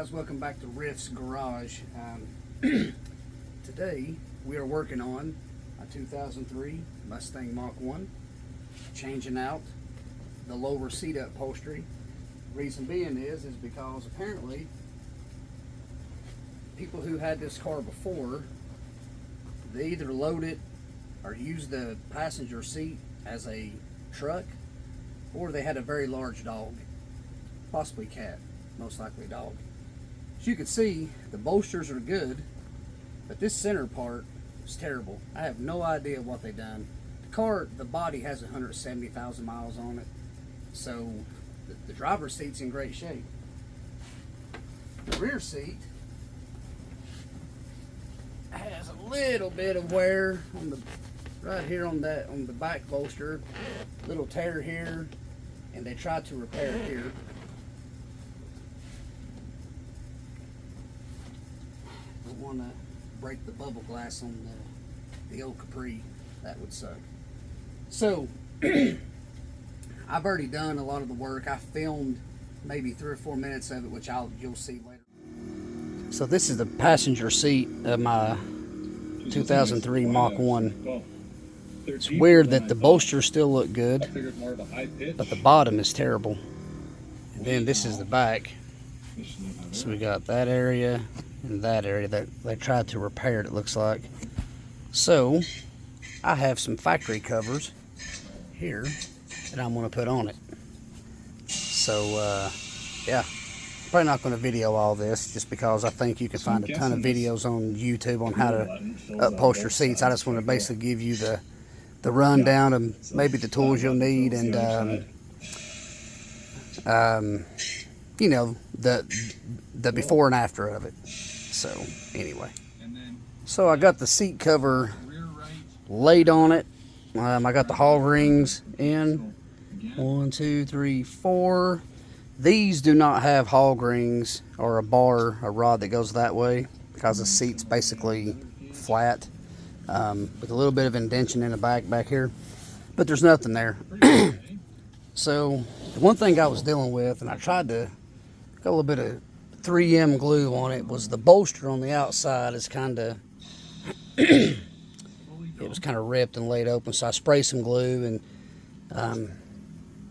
guys, welcome back to Riff's Garage. Today we are working on a 2003 Mustang Mach 1, changing out the lower seat upholstery. Reason being is because apparently people who had this car before, they either load it or use the passenger seat as a truck, or they had a very large dog, possibly cat, most likely dog. As you can see, the bolsters are good, but this center part is terrible. I have no idea what they done. The car, the body has 170,000 miles on it, so the driver's seat's in great shape. The rear seat has a little bit of wear on the right here on the back bolster, little tear here, and they tried to repair it here. Don't want to break the bubble glass on the old Capri. That would suck. So I've already done a lot of the work. I filmed maybe 3 or 4 minutes of it, which you'll see later. So this is the passenger seat of my 2003 Mach 1. It's weird that the bolsters still look good, but the bottom is terrible. And then this is the back. So we got that area and that area that they tried to repair it, looks like. So I have some factory covers here that I'm going to put on it. So yeah, probably not going to video all this just because I think you can find a ton of videos on YouTube on how to upholster seats. I just want to basically give you the rundown of maybe the tools you'll need, and you know, the before and after of it. So anyway, so I got the seat cover laid on it. I got the hog rings in 1, 2, 3, 4. These do not have hog rings or a rod that goes that way, because the seat's basically flat, with a little bit of indentation in the back here, but there's nothing there. So the one thing I was dealing with, and I tried to got a little bit of 3M glue on it, was the bolster on the outside is kind of it was kind of ripped and laid open, so I sprayed some glue, and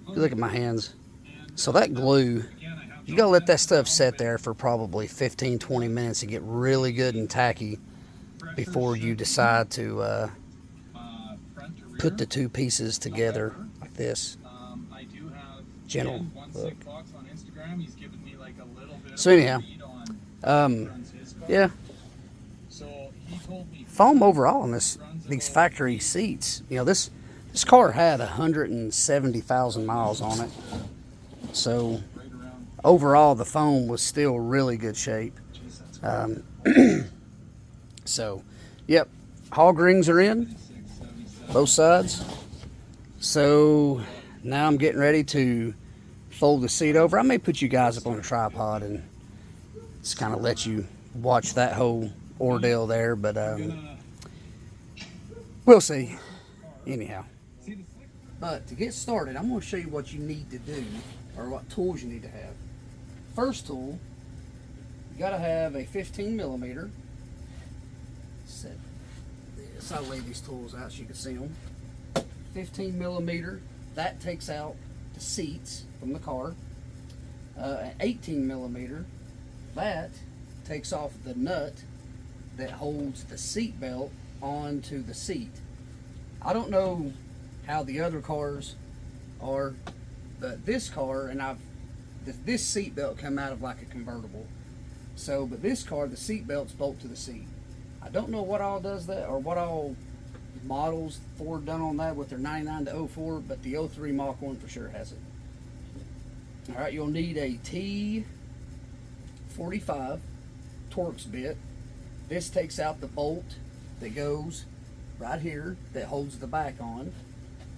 look at my hands. So that glue, you gotta let that stuff set there for probably 15-20 minutes to get really good and tacky before you decide to put the two pieces together like this. Gentle look. So anyhow, yeah, foam overall on these factory seats. You know, this car had 170,000 miles on it, so overall the foam was still really good shape. So, yep, hog rings are in, both sides. So now I'm getting ready to fold the seat over. I may put you guys up on a tripod and just kind of let you watch that whole ordeal there, but we'll see. Anyhow, but to get started, I'm going to show you what you need to do, or what tools you need to have. First tool, you got to have a 15mm. Set this. I'll lay these tools out so you can see them. 15mm, that takes out the seats from the car. An 18mm, that takes off the nut that holds the seat belt onto the seat. I don't know how the other cars are, but this car, and this seat belt come out of like a convertible. So, but this car, the seat belt's bolt to the seat. I don't know what all does that, or what all models Ford done on that with their 99 to 04, but the 03 Mach 1 for sure has it. Alright, you'll need a T45 Torx bit. This takes out the bolt that goes right here that holds the back on.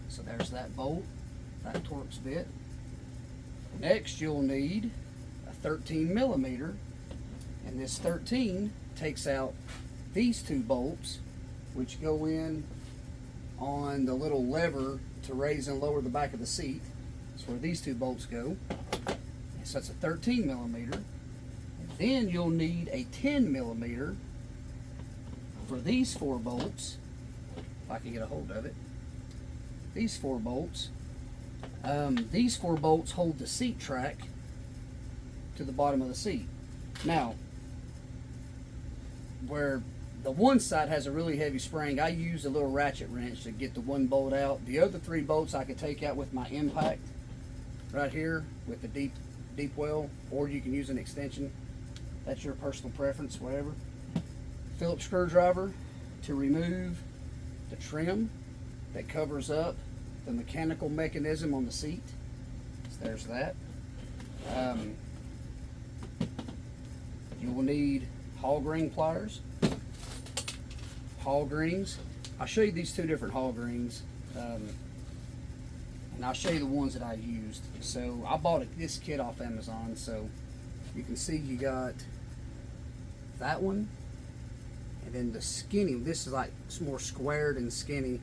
So there's that bolt, that Torx bit. Next you'll need a 13mm, and this 13 takes out these two bolts, which go in on the little lever to raise and lower the back of the seat. That's where these two bolts go. So that's a 13mm. And Then you'll need a 10 millimeter for these 4 bolts, if I can get a hold of it. These 4 bolts. These 4 bolts hold the seat track to the bottom of the seat. Now, where the one side has a really heavy spring, I use a little ratchet wrench to get the one bolt out. The other 3 bolts I could take out with my impact right here with the deep well, or you can use an extension. That's your personal preference, whatever. Phillips screwdriver to remove the trim that covers up the mechanical mechanism on the seat. So there's that. You will need hog ring pliers. Hog rings. I'll show you these 2 different hog rings, and I'll show you the ones that I used. So I bought this kit off Amazon, so you can see you got that one, and then the skinny. This is like it's more squared and skinny.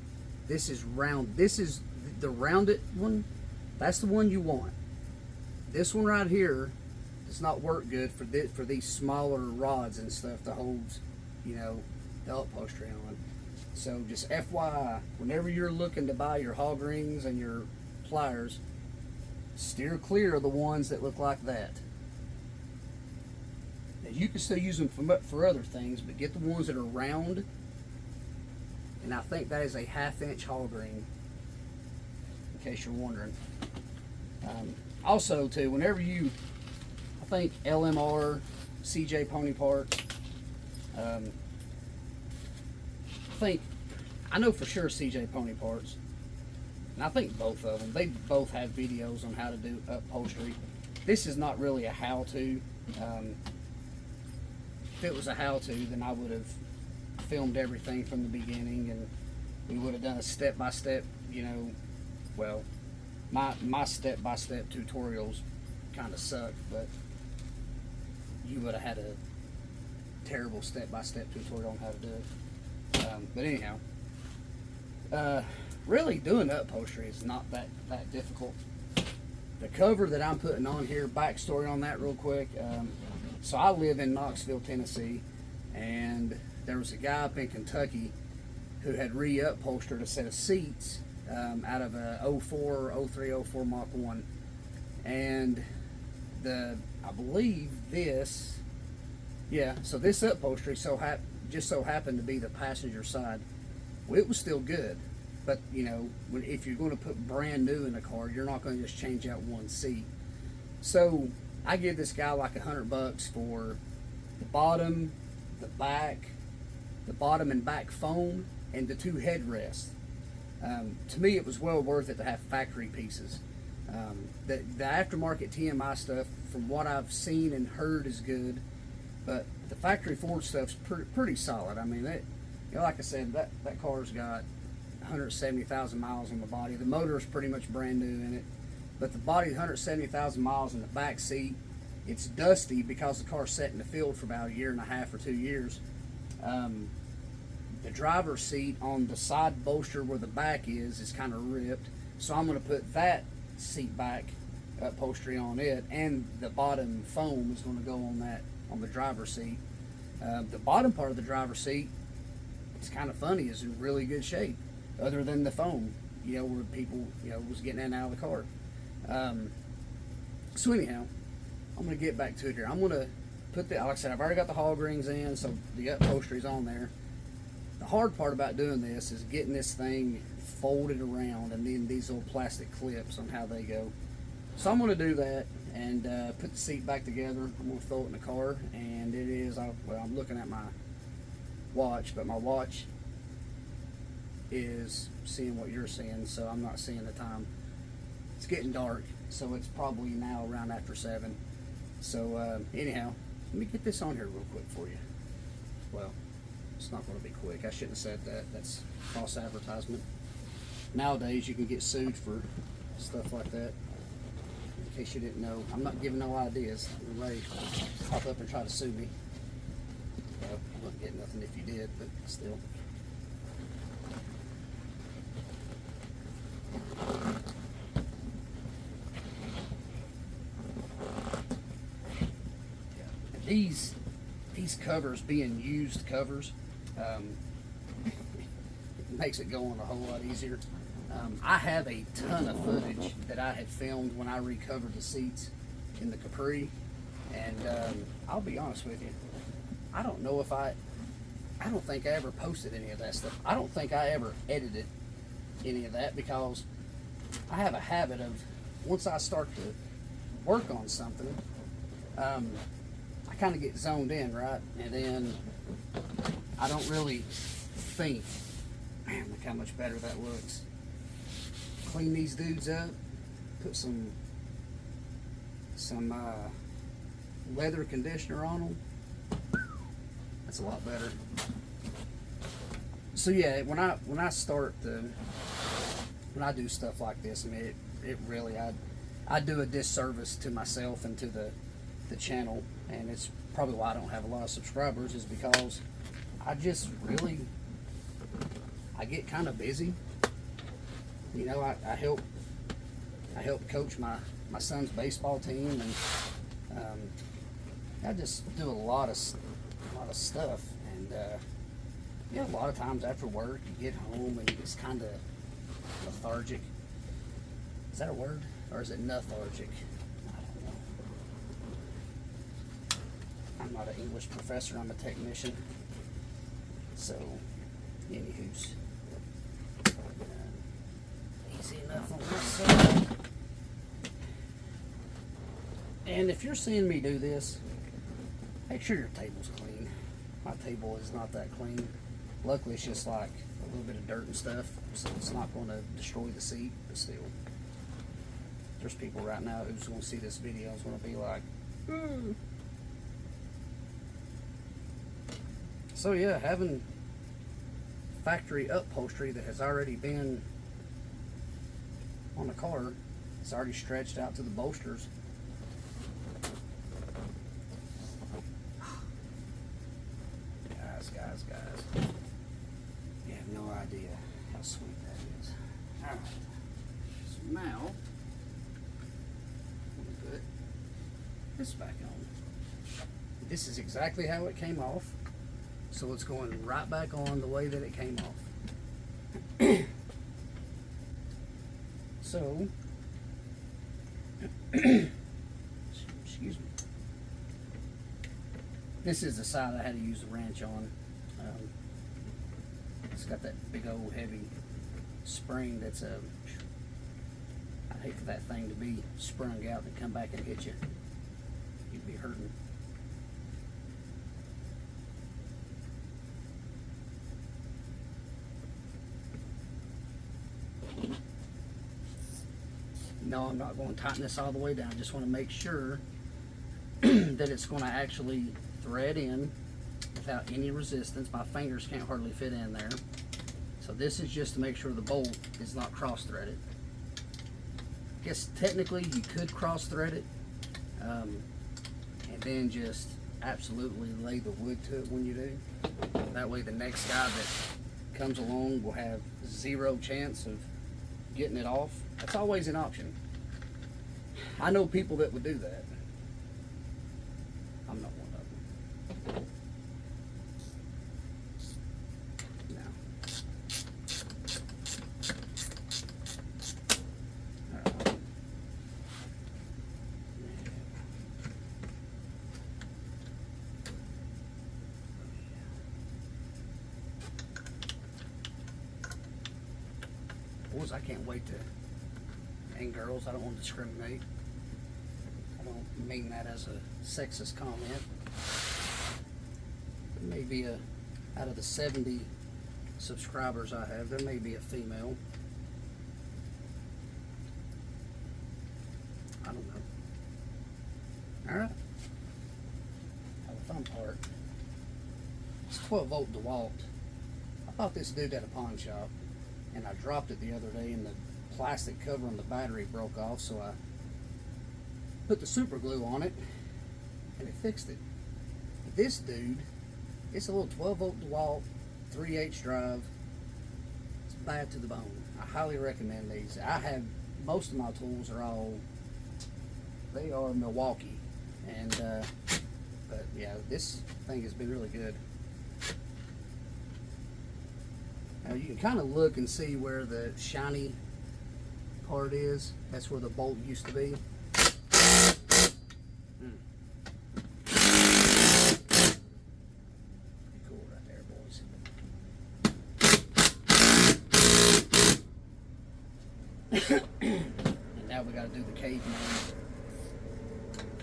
This is round. This is the rounded one. That's the one you want. This one right here does not work good for these smaller rods and stuff that holds, you know, the upholstery on. So just FYI, whenever you're looking to buy your hog rings and your pliers, steer clear of the ones that look like that. Now you can still use them for other things, but get the ones that are round. And I think that is a 1/2 inch hog ring, in case you're wondering. Also too, whenever you, I think LMR, CJ Pony Parts, I know for sure CJ Pony Parts, and I think both of them, they both have videos on how to do upholstery. This is not really a how-to. If it was a how-to, then I would have filmed everything from the beginning, and we would have done a step-by-step, you know, well, my step-by-step tutorials kind of suck, but you would have had a terrible step-by-step tutorial on how to do it. But anyhow, really doing upholstery is not that difficult. The cover that I'm putting on here, backstory on that real quick. So I live in Knoxville, Tennessee, and there was a guy up in Kentucky who had re-upholstered a set of seats out of a 04, 03, 04 Mach 1. And I believe this, yeah, so this upholstery just so happened to be the passenger side. Well, it was still good, but you know, if you're going to put brand new in a car, you're not going to just change out one seat. So I give this guy like $100 for the bottom, the bottom and back foam, and the 2 headrests. To me, it was well worth it to have factory pieces. The aftermarket TMI stuff, from what I've seen and heard, is good, but the factory Ford stuff's pretty solid. I mean, you know, like I said, that car's got 170,000 miles on the body. The motor is pretty much brand new in it, but the body, 170,000 miles in the back seat. It's dusty because the car's sat in the field for about 1.5 years or 2 years. The driver's seat on the side bolster where the back is kind of ripped, so I'm going to put that seat back upholstery on it, and the bottom foam is going to go on the driver's seat. The bottom part of the driver's seat, it's kind of funny, is in really good shape, other than the foam, you know, where people, you know, was getting in and out of the car. So anyhow, I'm going to get back to it here. I'm going to put like I said, I've already got the hog rings in, so the upholstery's on there. The hard part about doing this is getting this thing folded around, and then these little plastic clips on how they go. So I'm going to do that and put the seat back together. I'm going to throw it in the car, and it is, well, I'm looking at my watch, but my watch is seeing what you're seeing, so I'm not seeing the time. It's getting dark, so it's probably now around after 7. So anyhow, let me get this on here real quick for you. Well, it's not going to be quick. I shouldn't have said that. That's false advertisement. Nowadays, you can get sued for stuff like that. In case you didn't know, I'm not giving no ideas. Everybody pop up and try to sue me. Well, I wouldn't get nothing if you did, but still. these covers being used covers, it makes it go on a whole lot easier. I have a ton of footage that I had filmed when I recovered the seats in the Capri, and I'll be honest with you, I don't know if I don't think I ever posted any of that stuff. I don't think I ever edited any of that, because I have a habit of, once I start to work on something, I kind of get zoned in, right? And then I don't really think, man, look how much better that looks. Clean these dudes up, put some leather conditioner on them. That's a lot better. So yeah, when I do stuff like this, I mean, it really, I do a disservice to myself and to the channel, and it's probably why I don't have a lot of subscribers, is because I just really, I get kind of busy. You know, I help coach my son's baseball team, and I just do a lot of stuff, and you know, a lot of times after work you get home and you're just kind of lethargic. Is that a word, or is it lethargic? I don't know. I'm not an English professor, I'm a technician. So, anywho's, easy enough on this side. And if you're seeing me do this, make sure your table's clean. My table is not that clean. Luckily, it's just like a little bit of dirt and stuff, so it's not going to destroy the seat, but still. There's people right now who's going to see this video is going to be like, "Ooh." So yeah, having factory upholstery that has already been on the car, it's already stretched out to the bolsters. Guys, you have no idea how sweet that is. Alright, so now I'm going to put this back on. This is exactly how it came off, so it's going right back on the way that it came off. So, excuse me. This is the side I had to use the wrench on. It's got that big old heavy spring that's I'd hate for that thing to be sprung out and come back and hit you. You'd be hurting. No, I'm not going to tighten this all the way down. I just want to make sure that it's going to actually thread in without any resistance. My fingers can't hardly fit in there. So this is just to make sure the bolt is not cross-threaded. I guess technically you could cross-thread it, and then just absolutely lay the wood to it when you do. That way the next guy that comes along will have zero chance of getting it off. That's always an option. I know people that would do that. I'm not one of them. No. Alright. Boys, I can't wait to, and girls, I don't want to discriminate. I don't mean that as a sexist comment. There may be out of the 70 subscribers I have, there may be a female. I don't know. Alright. Now the fun part. It's 12-volt DeWalt. I bought this dude at a pawn shop, and I dropped it the other day, and the plastic cover on the battery broke off, so I put the super glue on it and it fixed it. This dude, it's a little 12-volt DeWalt 3/8 drive. It's bad to the bone. I highly recommend these. I have, most of my tools are all, they are Milwaukee, and But yeah, this thing has been really good. Now you can kind of look and see where the shiny part is. That's where the bolt used to be. Pretty cool right there, boys. And now we got to do the caveman.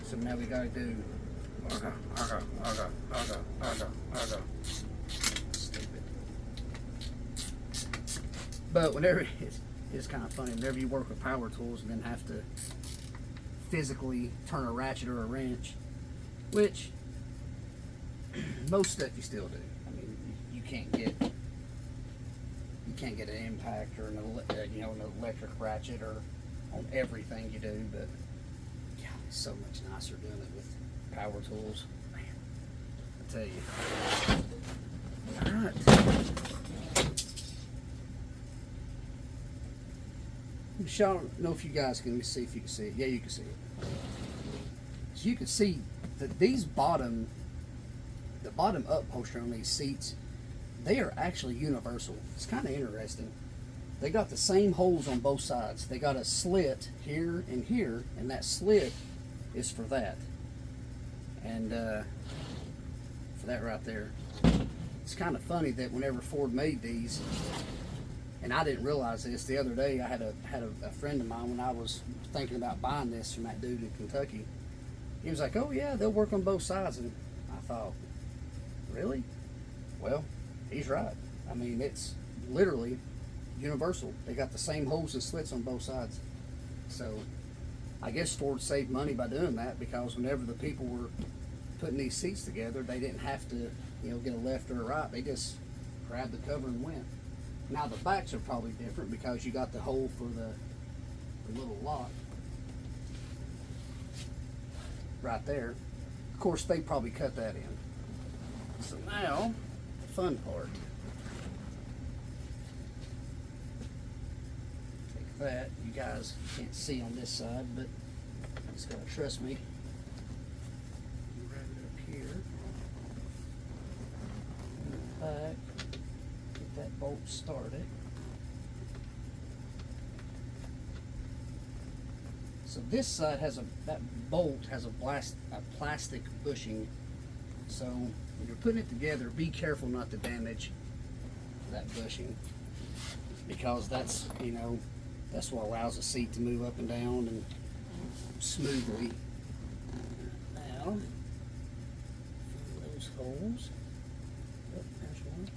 So now we got to do stupid. But whenever it's kind of funny, whenever you work with power tools and then have to physically turn a ratchet or a wrench, which most stuff you still do. I mean, you can't get an impact or an electric ratchet or on everything you do, but yeah, it's so much nicer doing it with power tools. Man, I tell you. All right. I don't know if you guys can see if you can see it. Yeah, you can see it. So you can see that the bottom upholstery on these seats, they are actually universal. It's kind of interesting. They got the same holes on both sides. They got a slit here, and that slit is for that. And for that right there. It's kind of funny that whenever Ford made these, and I didn't realize this, the other day I had a friend of mine when I was thinking about buying this from that dude in Kentucky. He was like, oh yeah, they'll work on both sides. And I thought, really? Well, he's right. I mean, it's literally universal. They got the same holes and slits on both sides. So I guess Ford saved money by doing that, because whenever the people were putting these seats together, they didn't have to, get a left or a right. They just grabbed the cover and went. Now the backs are probably different because you got the hole for the little lock right there. Of course, they probably cut that in. So now, the fun part. Take that. You guys can't see on this side, but you just gotta trust me. Right up here. Back. Get that bolt started. So this side has that bolt has a plastic bushing. So when you're putting it together, be careful not to damage that bushing, because that's that's what allows the seat to move up and down and smoothly. Now, fill those holes. Oh, there's one.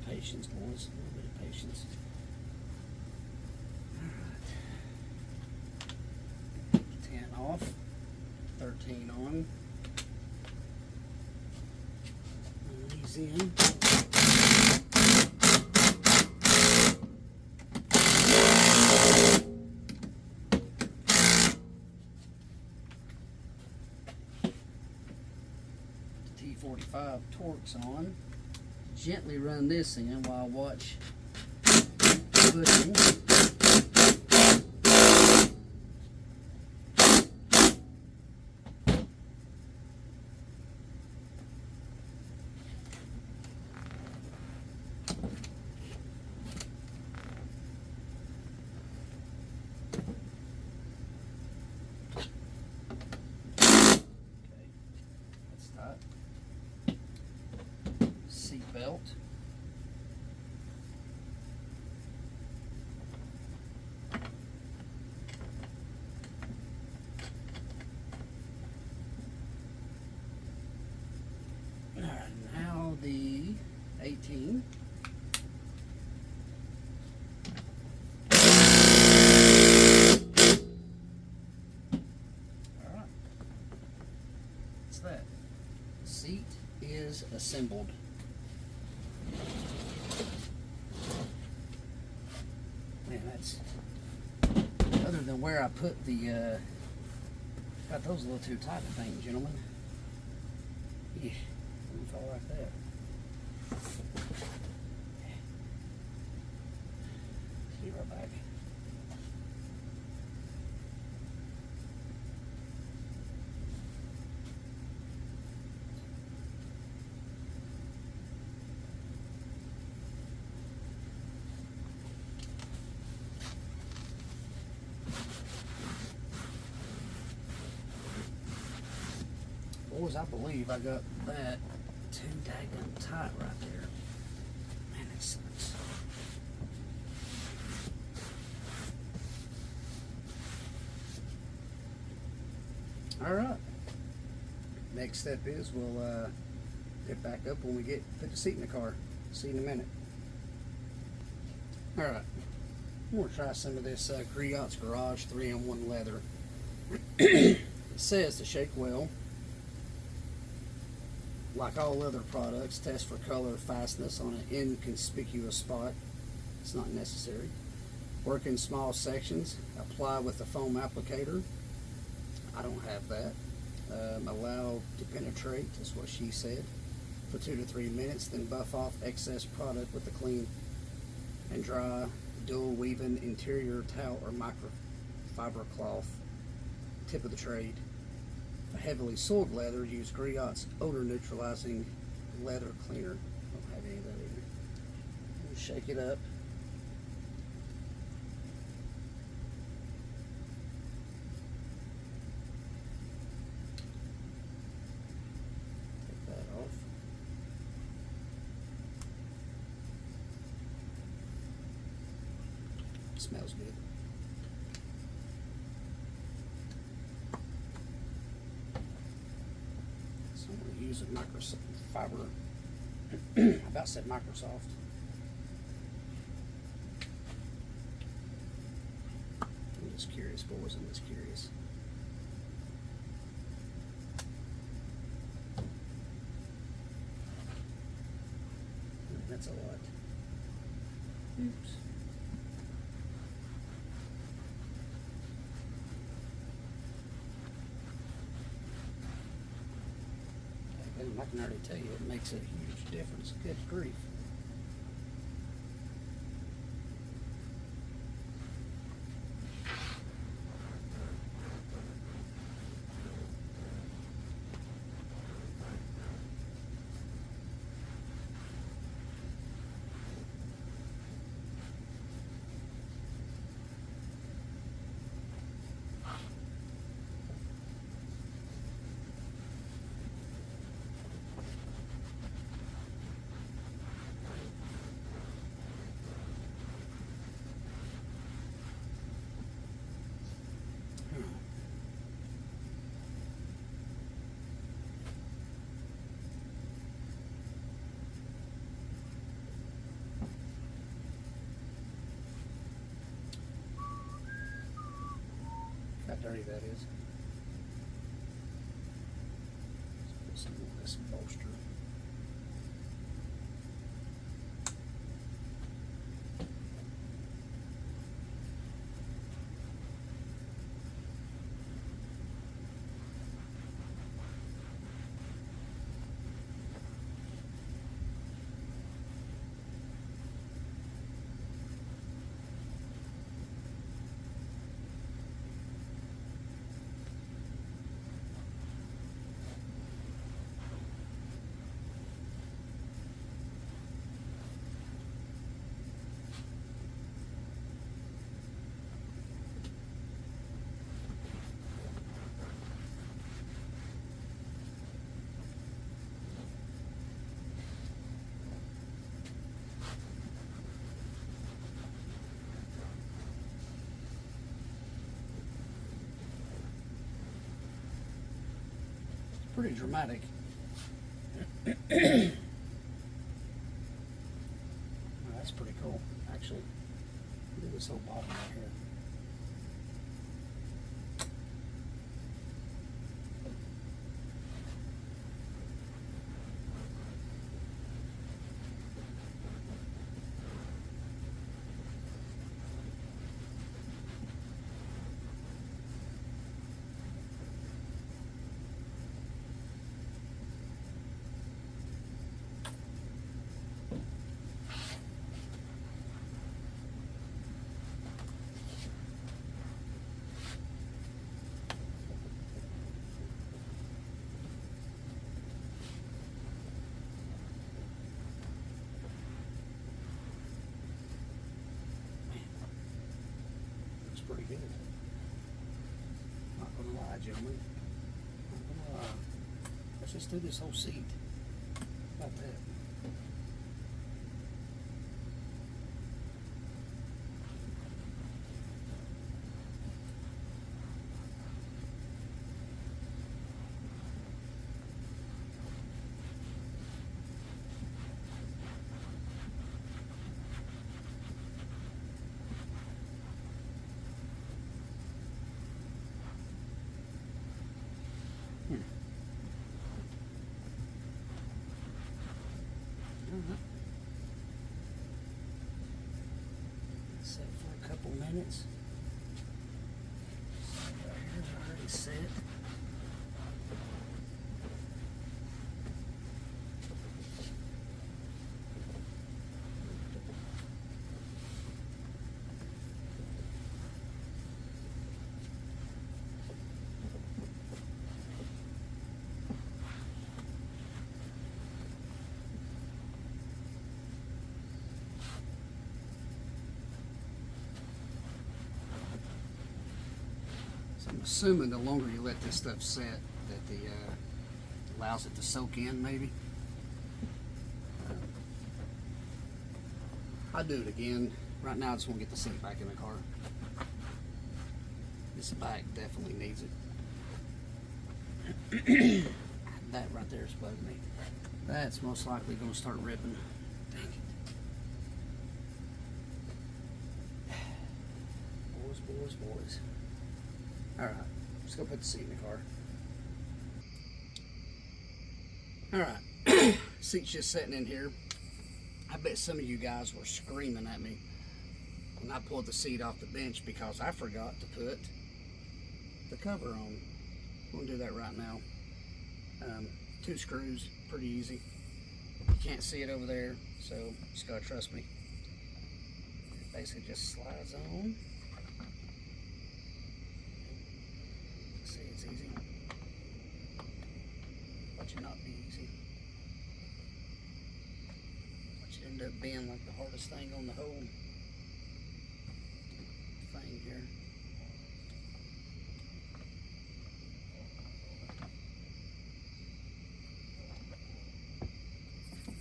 Patience, boys. A little bit of patience. Alright. 10 off. 13 on. Move these in. T45 Torx on. Gently run this in while I watch pushing. Okay, that's tight. Seat belt. 18. Alright. What's that? Seat is assembled. Man, that's, other than where I put the, got those a little too tight, I think, gentlemen. Yeah, don't fall like that. See right back. Boys, I believe I got that too daggum tight right there. Man, that sucks. Alright. Next step is we'll get back up when we put the seat in the car. See you in a minute. Alright. I'm going to try some of this Griot's Garage 3-in-1 leather. It says to shake well. Like all other products, test for color fastness on an inconspicuous spot. It's not necessary. Work in small sections. Apply with the foam applicator. I don't have that. Allow to penetrate, is what she said, for 2 to 3 minutes. Then buff off excess product with a clean and dry dual weaving interior towel or microfiber cloth. Tip of the trade. For heavily soiled leather, use Griot's odor neutralizing leather cleaner. Don't have any of that either. We'll shake it up. Take that off. Smells good. Use a microfiber. I about said Microsoft. I'm just curious, boys. I'm just curious. That's a lot. Oops. I can already tell you it makes a huge difference. Good grief. How dirty that is. Let's put some on this bolster. Pretty dramatic. this whole bottom right here. Pretty good. Not gonna lie, gentlemen. Not gonna lie. Let's just do this whole seat. How about that? Set for a couple minutes. So right here's already set. I'm assuming the longer you let this stuff set, that the allows it to soak in, maybe. I'll do it again. Right now, I just want to get the seat back in the car. This back definitely needs it. That right there is bugging me. That's most likely going to start ripping. Dang it. Boys. Alright, let's go put the seat in the car. Alright, seat's just sitting in here. I bet some of you guys were screaming at me when I pulled the seat off the bench because I forgot to put the cover on. I'm going to do that right now. 2 screws, pretty easy. You can't see it over there, so just gotta trust me. It basically just slides on. See, it's easy. Watch it not be easy. Watch it end up being like the hardest thing on the whole thing here.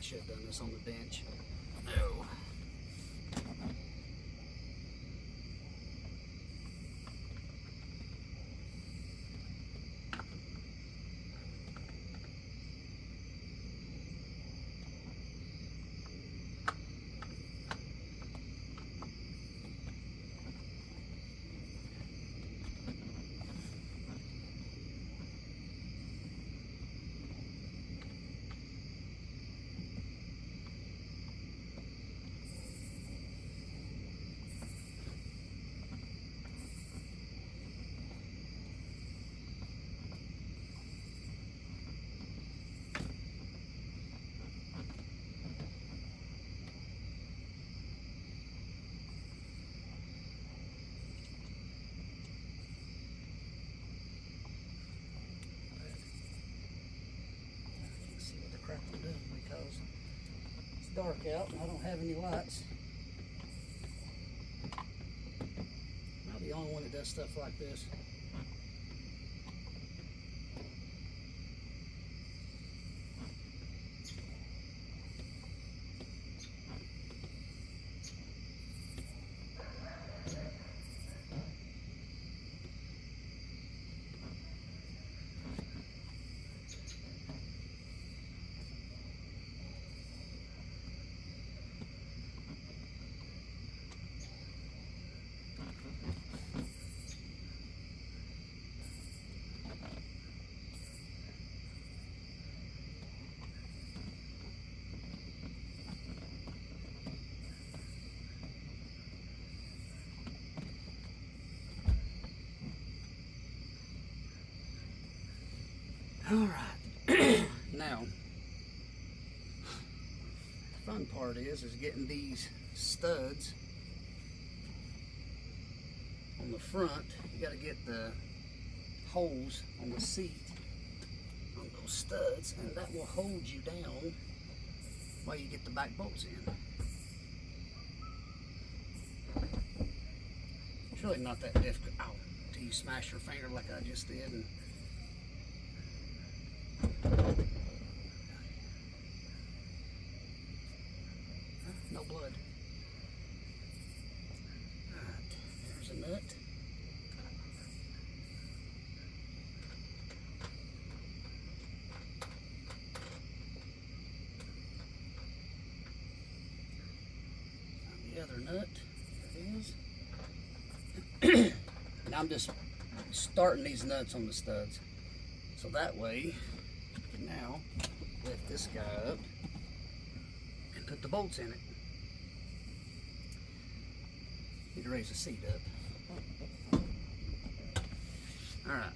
Should have done this on the bench. No. Because it's dark out and I don't have any lights. I'm the only one that does stuff like this. Alright, now, the fun part is getting these studs on the front. You got to get the holes on the seat on those studs, and that will hold you down while you get the back bolts in. It's really not that difficult. Ow, till you smash your finger like I just did. And no blood. Alright, there's a nut. The other nut, there it is. And I'm just starting these nuts on the studs. So that way, you can now lift this guy up and put the bolts in it. Need to raise the seat up. Alright.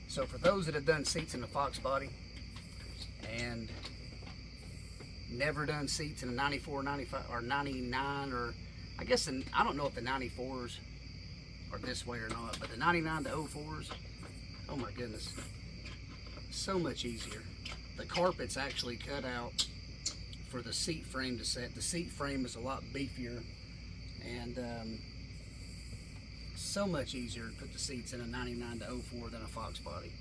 So for those that have done seats in a Fox body and never done seats in a 94, 95, or 99, or I guess I don't know if the 94s are this way or not, but the 99 to 04s, oh my goodness, so much easier. The carpet's actually cut out for the seat frame to set. The seat frame is a lot beefier, and so much easier to put the seats in a 99 to 04 than a Fox body.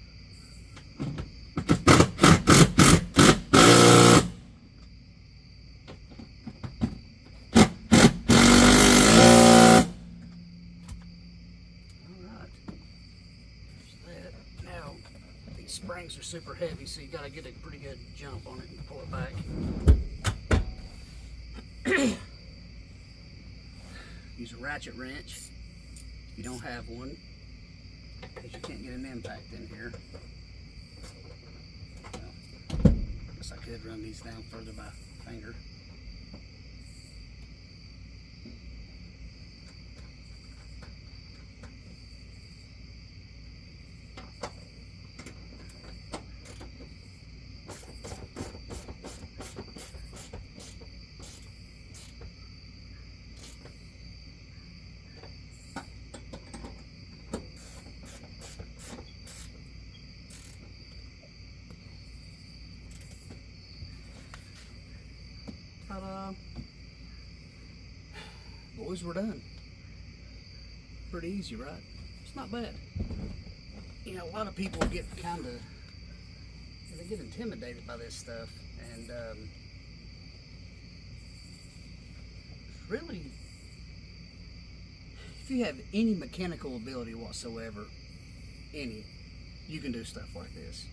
Springs are super heavy, so you got to get a pretty good jump on it and pull it back. Use a ratchet wrench if you don't have one, because you can't get an impact in here. Well, I guess I could run these down further by finger. Ta-da! Boys, we're done. Pretty easy, right? It's not bad. You know, a lot of people get kind of, they get intimidated by this stuff, and really, if you have any mechanical ability whatsoever, you can do stuff like this.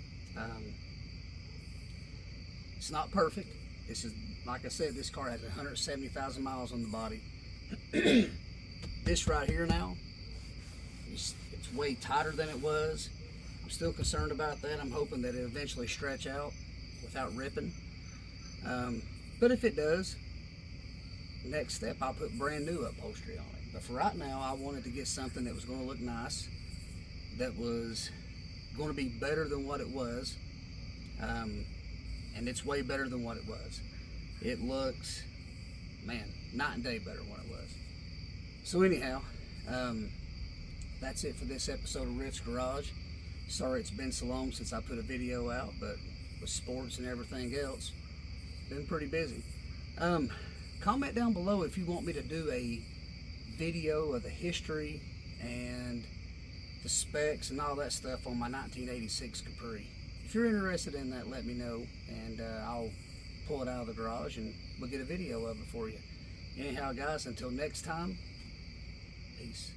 It's not perfect. This is, like I said, this car has 170,000 miles on the body. This right here now, it's way tighter than it was. I'm still concerned about that. I'm hoping that it'll eventually stretch out without ripping. But if it does, next step, I'll put brand new upholstery on it. But for right now, I wanted to get something that was going to look nice, that was going to be better than what it was. And it's way better than what it was. It looks, man, night and day better than what it was. So anyhow, that's it for this episode of Riff's Garage. Sorry it's been so long since I put a video out, but with sports and everything else, been pretty busy. Comment down below if you want me to do a video of the history and the specs and all that stuff on my 1986 Capri. If you're interested in that, let me know, and I'll pull it out of the garage and we'll get a video of it for you. Anyhow, guys, until next time, peace.